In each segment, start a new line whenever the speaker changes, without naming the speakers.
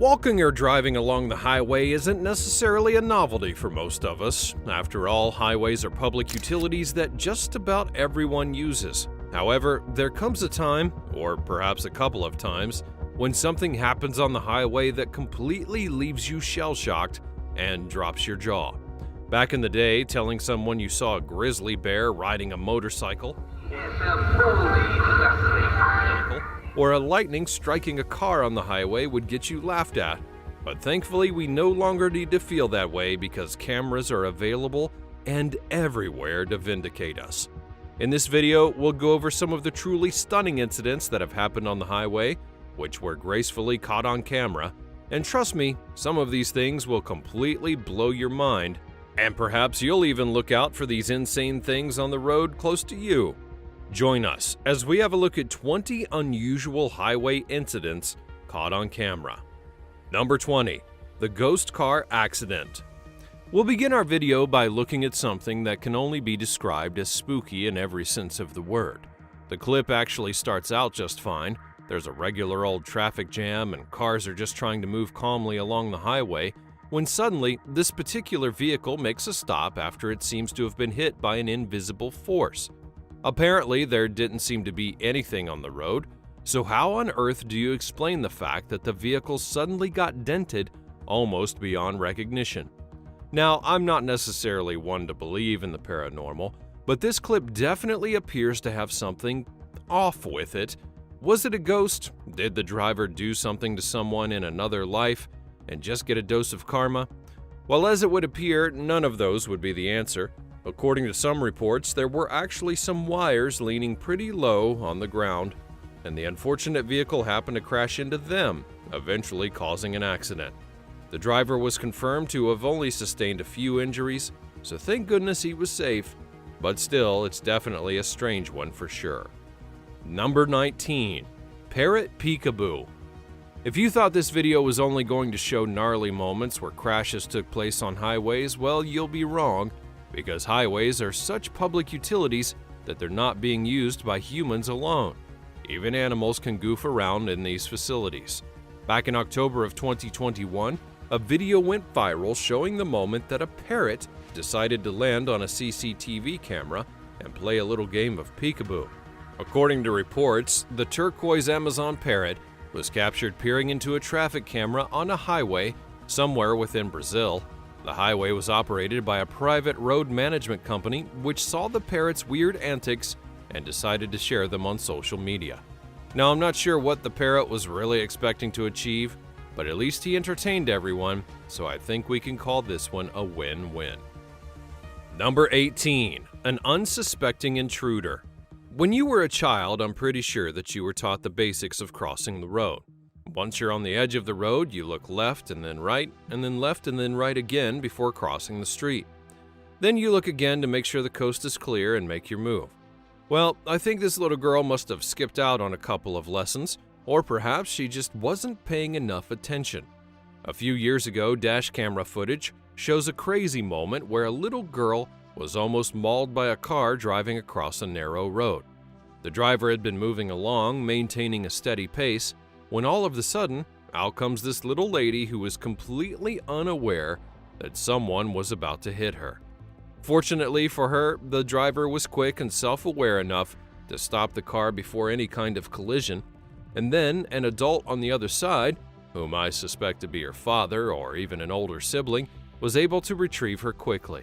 Walking or driving along the highway isn't necessarily a novelty for most of us. After all, highways are public utilities that just about everyone uses. However, there comes a time, or perhaps a couple of times, when something happens on the highway that completely leaves you shell-shocked and drops your jaw. Back in the day, telling someone you saw a grizzly bear riding a motorcycle, or a lightning striking a car on the highway would get you laughed at. But thankfully, we no longer need to feel that way because cameras are available and everywhere to vindicate us. In this video, we'll go over some of the truly stunning incidents that have happened on the highway, which were gracefully caught on camera. And trust me, some of these things will completely blow your mind. And perhaps you'll even look out for these insane things on the road close to you. Join us as we have a look at 20 unusual highway incidents caught on camera. Number 20. The Ghost Car Accident. We'll begin our video by looking at something that can only be described as spooky in every sense of the word. The clip actually starts out just fine. There's a regular old traffic jam and cars are just trying to move calmly along the highway, when suddenly this particular vehicle makes a stop after it seems to have been hit by an invisible force. Apparently, there didn't seem to be anything on the road, so how on earth do you explain the fact that the vehicle suddenly got dented almost beyond recognition? Now, I'm not necessarily one to believe in the paranormal, but this clip definitely appears to have something off with it. Was it a ghost? Did the driver do something to someone in another life and just get a dose of karma? Well, as it would appear, none of those would be the answer. According to some reports, there were actually some wires leaning pretty low on the ground, and the unfortunate vehicle happened to crash into them, eventually causing an accident. The driver was confirmed to have only sustained a few injuries, so thank goodness he was safe, but still, it's definitely a strange one for sure. Number 19. Parrot Peekaboo. If you thought this video was only going to show gnarly moments where crashes took place on highways, well, you'll be wrong, because highways are such public utilities that they're not being used by humans alone. Even animals can goof around in these facilities. Back in October of 2021, a video went viral showing the moment that a parrot decided to land on a CCTV camera and play a little game of peekaboo. According to reports, the turquoise Amazon parrot was captured peering into a traffic camera on a highway somewhere within Brazil. The highway was operated by a private road management company which saw the parrot's weird antics and decided to share them on social media. Now, I'm not sure what the parrot was really expecting to achieve, but at least he entertained everyone, so I think we can call this one a win-win. Number 18. An unsuspecting intruder. When you were a child, I'm pretty sure that you were taught the basics of crossing the road. Once you're on the edge of the road, you look left and then right, and then left and then right again before crossing the street. Then you look again to make sure the coast is clear and make your move. Well, I think this little girl must have skipped out on a couple of lessons, or perhaps she just wasn't paying enough attention. A few years ago, dash camera footage shows a crazy moment where a little girl was almost mauled by a car driving across a narrow road. The driver had been moving along, maintaining a steady pace, when all of a sudden, out comes this little lady who was completely unaware that someone was about to hit her. Fortunately for her, the driver was quick and self-aware enough to stop the car before any kind of collision, and then an adult on the other side, whom I suspect to be her father or even an older sibling, was able to retrieve her quickly.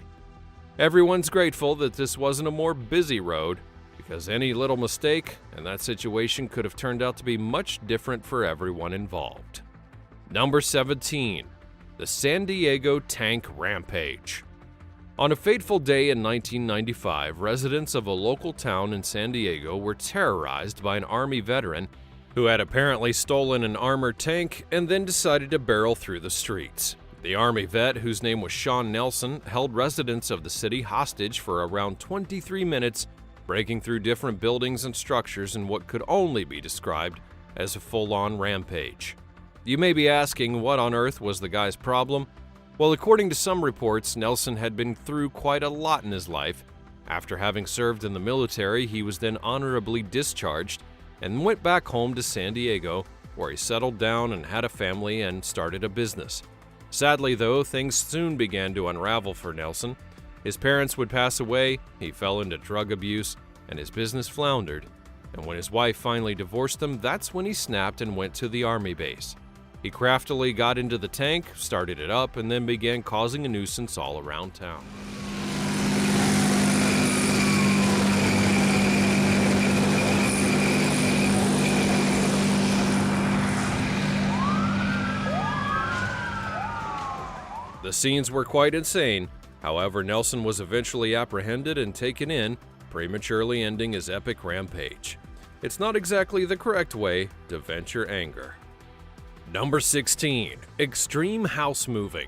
Everyone's grateful that this wasn't a more busy road, because any little mistake and that situation could have turned out to be much different for everyone involved. Number 17. The San Diego Tank Rampage. On a fateful day in 1995, residents of a local town in San Diego were terrorized by an Army veteran who had apparently stolen an armored tank and then decided to barrel through the streets. The Army vet, whose name was Sean Nelson, held residents of the city hostage for around 23 minutes, breaking through different buildings and structures in what could only be described as a full-on rampage. You may be asking, what on earth was the guy's problem? Well, according to some reports, Nelson had been through quite a lot in his life. After having served in the military, he was then honorably discharged and went back home to San Diego, where he settled down and had a family and started a business. Sadly, though, things soon began to unravel for Nelson. His parents would pass away, he fell into drug abuse, and his business floundered. And when his wife finally divorced him, that's when he snapped and went to the army base. He craftily got into the tank, started it up, and then began causing a nuisance all around town. The scenes were quite insane. However, Nelson was eventually apprehended and taken in, prematurely ending his epic rampage. It's not exactly the correct way to vent your anger. Number 16. Extreme house moving.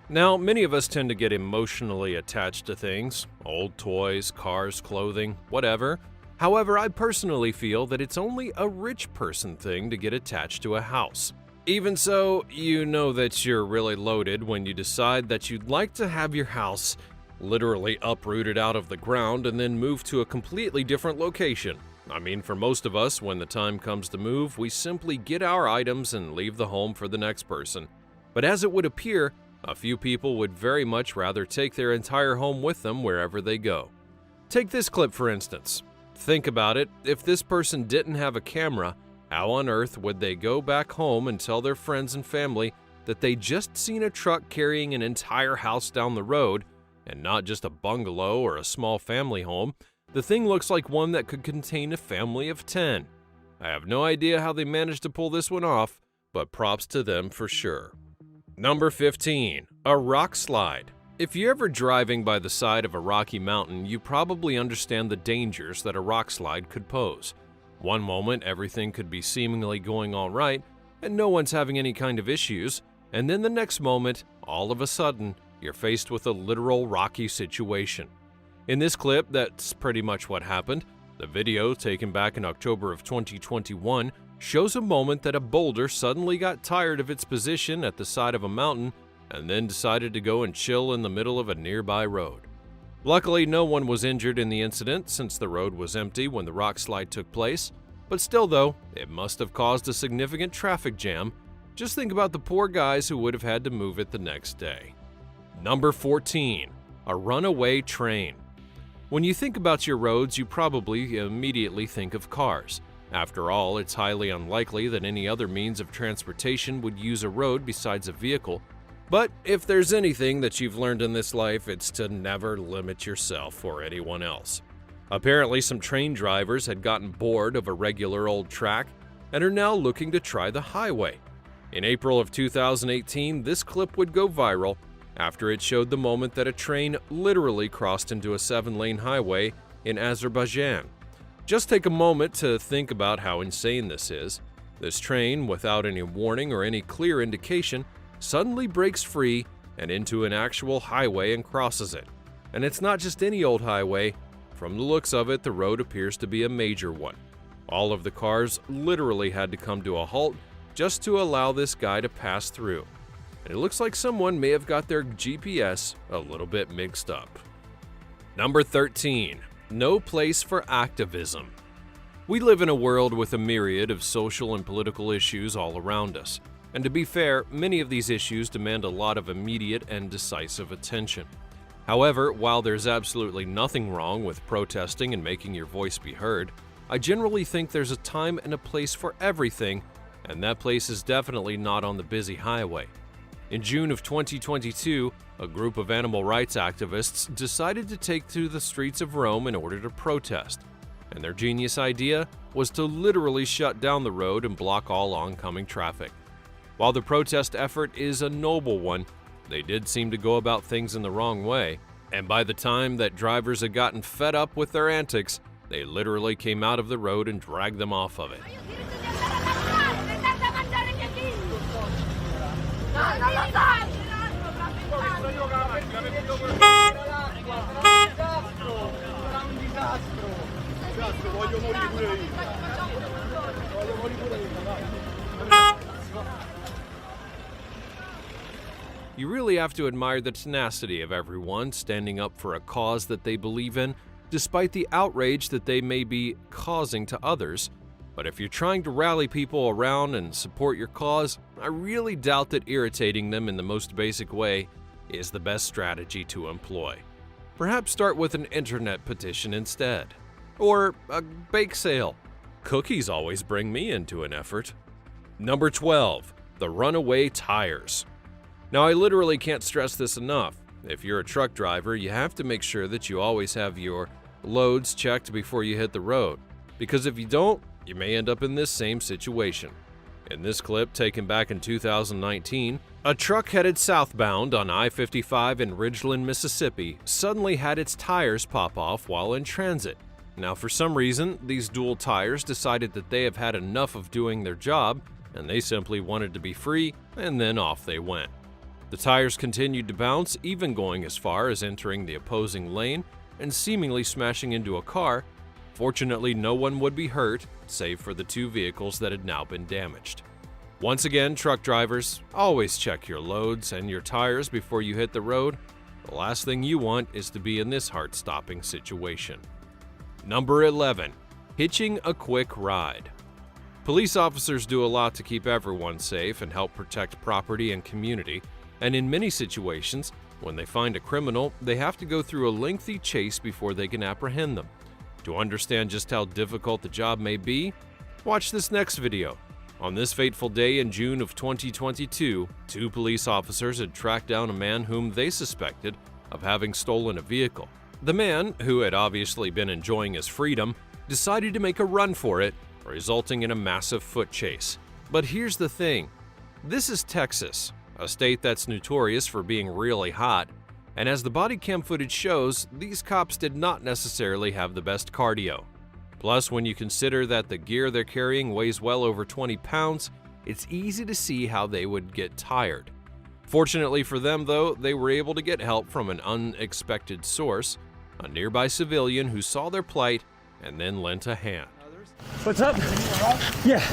Now, many of us tend to get emotionally attached to things, old toys, cars, clothing, whatever. However, I personally feel that it's only a rich person thing to get attached to a house. Even so, you know that you're really loaded when you decide that you'd like to have your house literally uprooted out of the ground and then move to a completely different location. I mean, for most of us, when the time comes to move, we simply get our items and leave the home for the next person. But as it would appear, a few people would very much rather take their entire home with them wherever they go. Take this clip for instance. Think about it, if this person didn't have a camera, how on earth would they go back home and tell their friends and family that they just seen a truck carrying an entire house down the road, and not just a bungalow or a small family home? The thing looks like one that could contain a family of 10. I have no idea how they managed to pull this one off, but props to them for sure. Number 15. A rock slide. If you're ever driving by the side of a rocky mountain, you probably understand the dangers that a rock slide could pose. One moment, everything could be seemingly going all right, and no one's having any kind of issues, and then the next moment, all of a sudden, you're faced with a literal rocky situation. In this clip, that's pretty much what happened. The video, taken back in October of 2021, shows a moment that a boulder suddenly got tired of its position at the side of a mountain and then decided to go and chill in the middle of a nearby road. Luckily, no one was injured in the incident since the road was empty when the rock slide took place, but still though, it must have caused a significant traffic jam. Just think about the poor guys who would have had to move it the next day. Number 14. A runaway train. When you think about your roads, you probably immediately think of cars. After all, it's highly unlikely that any other means of transportation would use a road besides a vehicle. But if there's anything that you've learned in this life, it's to never limit yourself or anyone else. Apparently, some train drivers had gotten bored of a regular old track and are now looking to try the highway. In April of 2018, this clip would go viral after it showed the moment that a train literally crossed into a 7-lane highway in Azerbaijan. Just take a moment to think about how insane this is. This train, without any warning or any clear indication, suddenly breaks free and into an actual highway and crosses it. And it's not just any old highway. From the looks of it, the road appears to be a major one. All of the cars literally had to come to a halt just to allow this guy to pass through. And it looks like someone may have got their GPS a little bit mixed up. Number 13. No place for activism. We live in a world with a myriad of social and political issues all around us. And to be fair, many of these issues demand a lot of immediate and decisive attention. However, while there's absolutely nothing wrong with protesting and making your voice be heard, I generally think there's a time and a place for everything, and that place is definitely not on the busy highway. In June of 2022, a group of animal rights activists decided to take to the streets of Rome in order to protest, and their genius idea was to literally shut down the road and block all oncoming traffic. While the protest effort is a noble one, they did seem to go about things in the wrong way, and by the time that drivers had gotten fed up with their antics, they literally came out of the road and dragged them off of it. You really have to admire the tenacity of everyone standing up for a cause that they believe in, despite the outrage that they may be causing to others. But if you're trying to rally people around and support your cause, I really doubt that irritating them in the most basic way is the best strategy to employ. Perhaps start with an internet petition instead. Or a bake sale. Cookies always bring me into an effort. Number 12. The runaway tires. Now, I literally can't stress this enough. If you're a truck driver, you have to make sure that you always have your loads checked before you hit the road. Because if you don't, you may end up in this same situation. In this clip taken back in 2019, a truck headed southbound on I-55 in Ridgeland, Mississippi suddenly had its tires pop off while in transit. Now, for some reason, these dual tires decided that they have had enough of doing their job and they simply wanted to be free, and then off they went. The tires continued to bounce, even going as far as entering the opposing lane and seemingly smashing into a car. Fortunately, no one would be hurt, save for the two vehicles that had now been damaged. Once again, truck drivers, always check your loads and your tires before you hit the road. The last thing you want is to be in this heart-stopping situation. Number 11. Hitching a quick ride. Police officers do a lot to keep everyone safe and help protect property and community, and in many situations, when they find a criminal, they have to go through a lengthy chase before they can apprehend them. To understand just how difficult the job may be, watch this next video. On this fateful day in June of 2022, two police officers had tracked down a man whom they suspected of having stolen a vehicle. The man, who had obviously been enjoying his freedom, decided to make a run for it, resulting in a massive foot chase. But here's the thing. This is Texas, a state that's notorious for being really hot, and as the body cam footage shows, these cops did not necessarily have the best cardio. Plus, when you consider that the gear they're carrying weighs well over 20 pounds, it's easy to see how they would get tired. Fortunately for them, though, they were able to get help from an unexpected source, a nearby civilian who saw their plight and then lent a hand.
What's up? Yeah.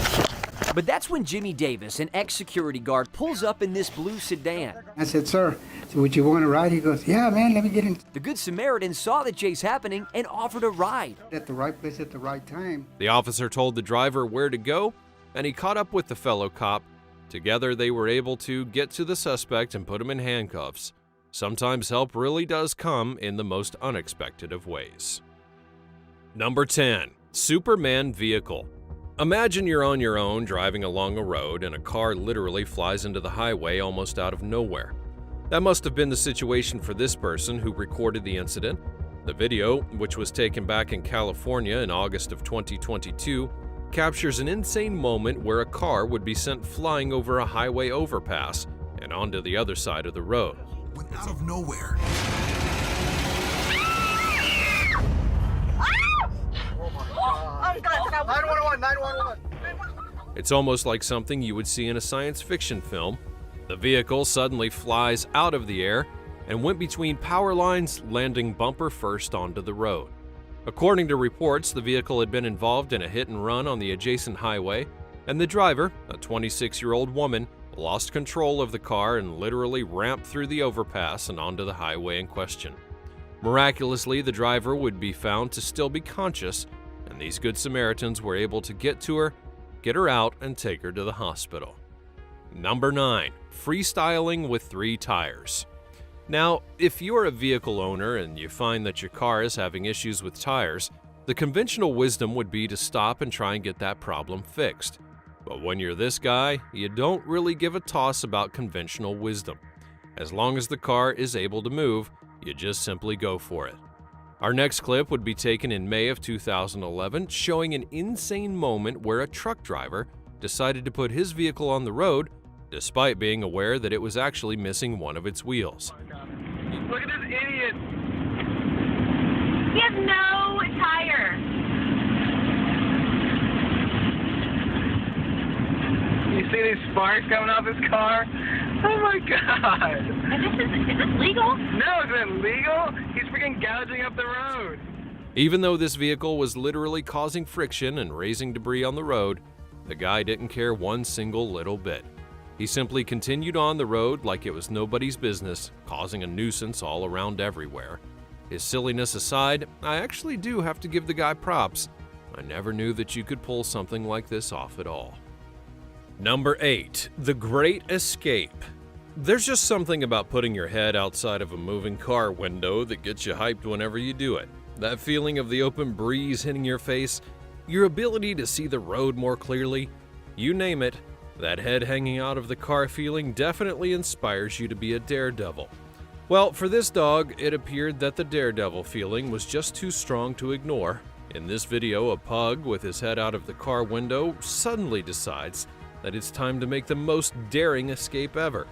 But that's when Jimmy Davis, an ex-security guard, pulls up in this blue sedan.
I said, sir, so would you want to ride? He goes, yeah, man, let me get in.
The Good Samaritan saw the chase happening and offered a ride.
At the right place at the right time.
The officer told the driver where to go, and he caught up with the fellow cop. Together, they were able to get to the suspect and put him in handcuffs. Sometimes help really does come in the most unexpected of ways. Number 10. Superman vehicle. Imagine you're on your own driving along a road and a car literally flies into the highway almost out of nowhere. That must have been the situation for this person who recorded the incident. The video, which was taken back in California in August of 2022, captures an insane moment where a car would be sent flying over a highway overpass and onto the other side of the road.
Went out of nowhere.
Oh, God. 911, 911.
It's almost like something you would see in a science fiction film. The vehicle suddenly flies out of the air and went between power lines, landing bumper first onto the road. According to reports, the vehicle had been involved in a hit and run on the adjacent highway, and the driver, a 26-year-old woman, lost control of the car and literally ramped through the overpass and onto the highway in question. Miraculously, the driver would be found to still be conscious, and these Good Samaritans were able to get her out, and take her to the hospital. Number 9. Freestyling with 3 tires. Now, if you're a vehicle owner and you find that your car is having issues with tires, the conventional wisdom would be to stop and try and get that problem fixed. But when you're this guy, you don't really give a toss about conventional wisdom. As long as the car is able to move, you just simply go for it. Our next clip would be taken in May of 2011, showing an insane moment where a truck driver decided to put his vehicle on the road despite being aware that it was actually missing one of its wheels.
Look at this idiot.
He has no tire.
You see these sparks coming off his car? Oh my God.
Is this legal?
No, is it legal? He's freaking gouging up the road.
Even though this vehicle was literally causing friction and raising debris on the road, the guy didn't care one single little bit. He simply continued on the road like it was nobody's business, causing a nuisance all around everywhere. His silliness aside, I actually do have to give the guy props. I never knew that you could pull something like this off at all. Number 8. The Great Escape. There's just something about putting your head outside of a moving car window that gets you hyped whenever you do it. That feeling of the open breeze hitting your face, your ability to see the road more clearly, you name it, that head hanging out of the car feeling definitely inspires you to be a daredevil. Well, for this dog, it appeared that the daredevil feeling was just too strong to ignore. In this video, a pug with his head out of the car window suddenly decides that it's time to make the most daring escape ever.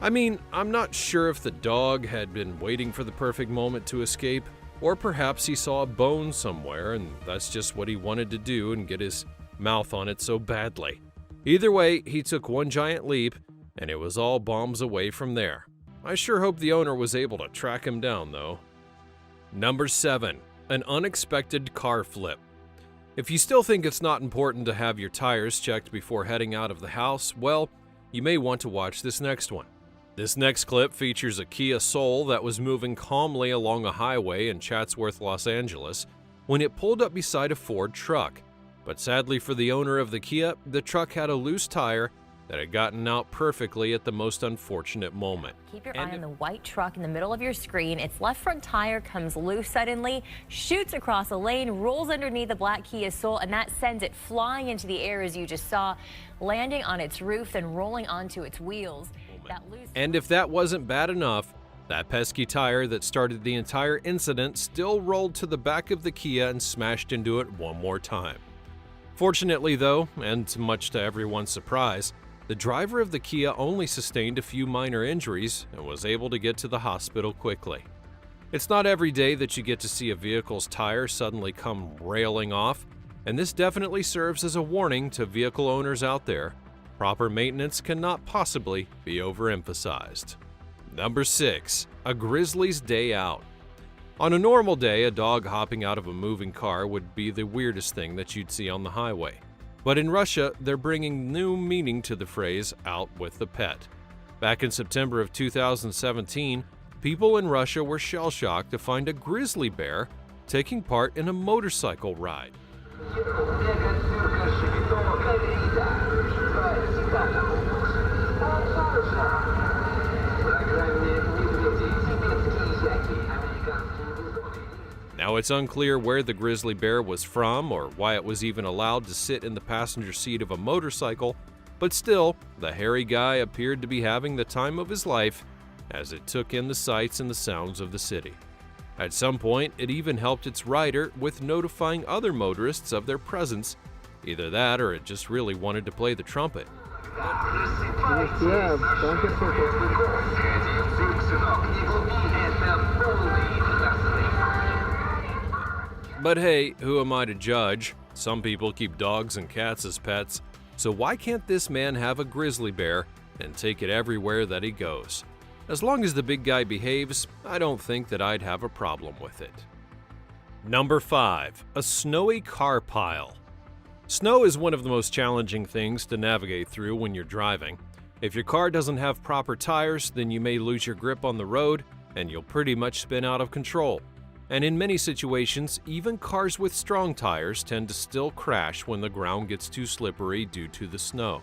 I mean, I'm not sure if the dog had been waiting for the perfect moment to escape, or perhaps he saw a bone somewhere and that's just what he wanted to do and get his mouth on it so badly. Either way, he took one giant leap, and it was all bombs away from there. I sure hope the owner was able to track him down, though. Number 7. An unexpected car flip. If you still think it's not important to have your tires checked before heading out of the house, well, you may want to watch this next one. This next clip features a Kia Soul that was moving calmly along a highway in Chatsworth, Los Angeles, when it pulled up beside a Ford truck. But sadly for the owner of the Kia, the truck had a loose tire that had gotten out perfectly at the most unfortunate moment.
Keep your eye on the white truck in the middle of your screen. Its left front tire comes loose suddenly, shoots across a lane, rolls underneath the black Kia Soul, and that sends it flying into the air as you just saw, landing on its roof, then rolling onto its wheels.
And if that wasn't bad enough, that pesky tire that started the entire incident still rolled to the back of the Kia and smashed into it one more time. Fortunately though, and much to everyone's surprise, the driver of the Kia only sustained a few minor injuries and was able to get to the hospital quickly. It's not every day that you get to see a vehicle's tire suddenly come railing off, and this definitely serves as a warning to vehicle owners out there. Proper maintenance cannot possibly be overemphasized. Number 6. A grizzly's day out. On a normal day, a dog hopping out of a moving car would be the weirdest thing that you'd see on the highway. But in Russia, they're bringing new meaning to the phrase "out with the pet." Back in September of 2017, people in Russia were shell-shocked to find a grizzly bear taking part in a motorcycle ride. Now, it's unclear where the grizzly bear was from or why it was even allowed to sit in the passenger seat of a motorcycle, but still, the hairy guy appeared to be having the time of his life as it took in the sights and the sounds of the city. At some point, it even helped its rider with notifying other motorists of their presence. Either that or it just really wanted to play the trumpet. But hey, who am I to judge? Some people keep dogs and cats as pets, so why can't this man have a grizzly bear and take it everywhere that he goes? As long as the big guy behaves, I don't think that I'd have a problem with it. Number 5. A snowy car pile. Snow is one of the most challenging things to navigate through when you're driving. If your car doesn't have proper tires, then you may lose your grip on the road and you'll pretty much spin out of control. And in many situations, even cars with strong tires tend to still crash when the ground gets too slippery due to the snow.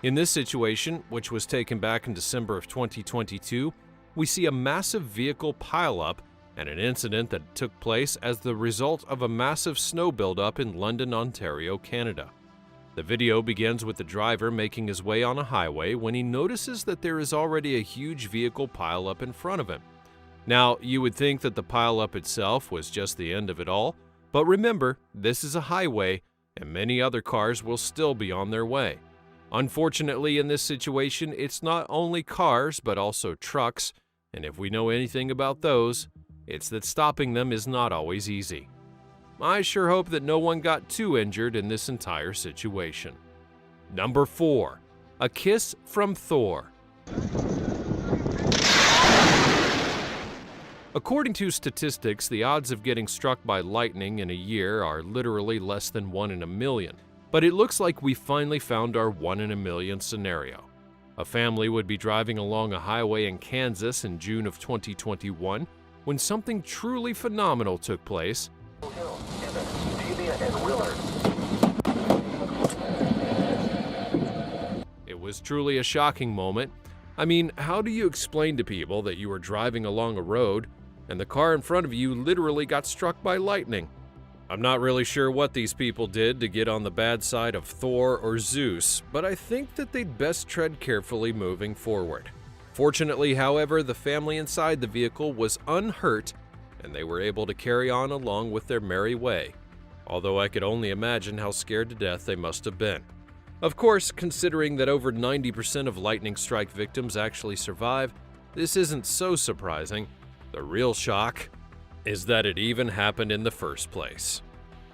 In this situation, which was taken back in December of 2022, we see a massive vehicle pileup and an incident that took place as the result of a massive snow buildup in London, Ontario, Canada. The video begins with the driver making his way on a highway when he notices that there is already a huge vehicle pileup in front of him. Now, you would think that the pileup itself was just the end of it all, but remember, this is a highway and many other cars will still be on their way. Unfortunately, in this situation, it's not only cars but also trucks, and if we know anything about those, it's that stopping them is not always easy. I sure hope that no one got too injured in this entire situation. Number 4. A kiss from Thor. According to statistics, the odds of getting struck by lightning in a year are literally less than 1 in a million. But it looks like we finally found our 1 in a million scenario. A family would be driving along a highway in Kansas in June of 2021 when something truly phenomenal took place. It was truly a shocking moment. I mean, how do you explain to people that you were driving along a road and the car in front of you literally got struck by lightning? I'm not really sure what these people did to get on the bad side of Thor or Zeus, but I think that they'd best tread carefully moving forward. Fortunately, however, the family inside the vehicle was unhurt and they were able to carry on along with their merry way, although I could only imagine how scared to death they must have been. Of course, considering that over 90% of lightning strike victims actually survive, this isn't so surprising. The real shock is that it even happened in the first place.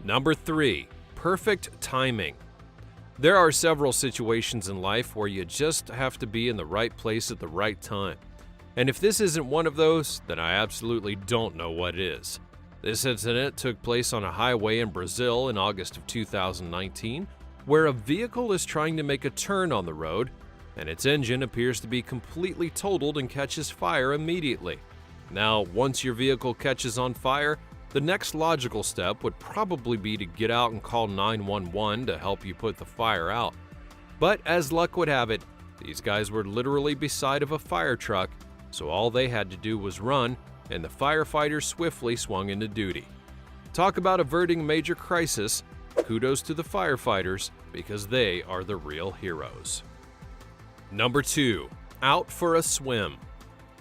Number 3, perfect timing. There are several situations in life where you just have to be in the right place at the right time. And if this isn't one of those, then I absolutely don't know what is. This incident took place on a highway in Brazil in August of 2019, where a vehicle is trying to make a turn on the road, and its engine appears to be completely totaled and catches fire immediately. Now, once your vehicle catches on fire, the next logical step would probably be to get out and call 911 to help you put the fire out. But as luck would have it, these guys were literally beside of a fire truck, so all they had to do was run, and the firefighters swiftly swung into duty. Talk about averting major crisis. Kudos to the firefighters, because they are the real heroes. Number 2, out for a swim.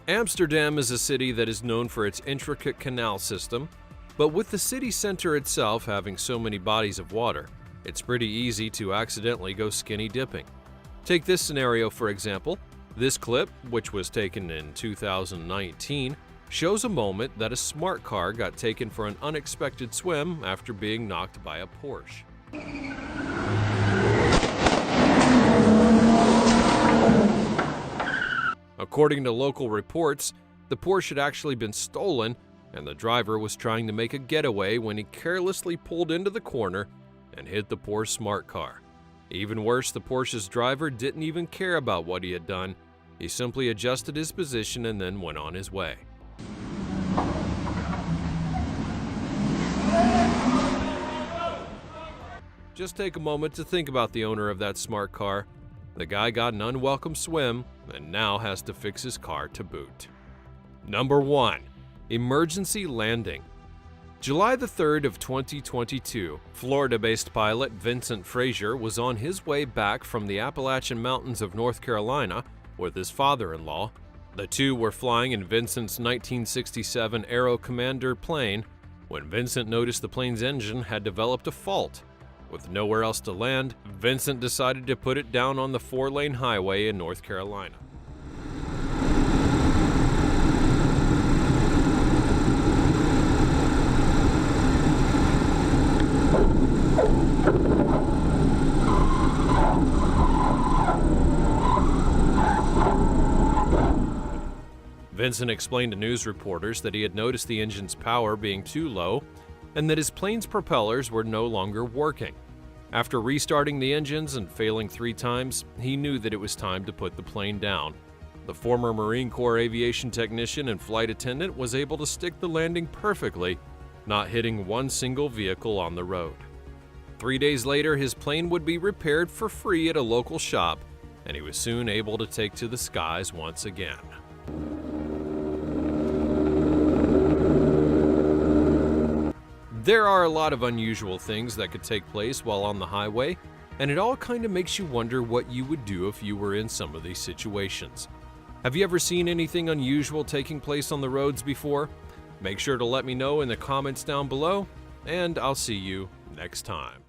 Amsterdam is a city that is known for its intricate canal system, but with the city center itself having so many bodies of water, it's pretty easy to accidentally go skinny dipping. Take this scenario for example. This clip, which was taken in 2019, shows a moment that a smart car got taken for an unexpected swim after being knocked by a Porsche. According to local reports, the Porsche had actually been stolen, and the driver was trying to make a getaway when he carelessly pulled into the corner and hit the poor smart car. Even worse, the Porsche's driver didn't even care about what he had done. He simply adjusted his position and then went on his way. Just take a moment to think about the owner of that smart car. The guy got an unwelcome swim and now has to fix his car to boot. Number 1, emergency landing. July the 3rd of 2022, Florida-based pilot Vincent Frazier was on his way back from the Appalachian Mountains of North Carolina with his father-in-law. The two were flying in Vincent's 1967 Aero Commander plane when Vincent noticed the plane's engine had developed a fault. With nowhere else to land, Vincent decided to put it down on the 4-lane highway in North Carolina. Vincent explained to news reporters that he had noticed the engine's power being too low and that his plane's propellers were no longer working. After restarting the engines and failing 3 times, he knew that it was time to put the plane down. The former Marine Corps aviation technician and flight attendant was able to stick the landing perfectly, not hitting one single vehicle on the road. 3 days later, his plane would be repaired for free at a local shop, and he was soon able to take to the skies once again. There are a lot of unusual things that could take place while on the highway, and it all kind of makes you wonder what you would do if you were in some of these situations. Have you ever seen anything unusual taking place on the roads before? Make sure to let me know in the comments down below, and I'll see you next time.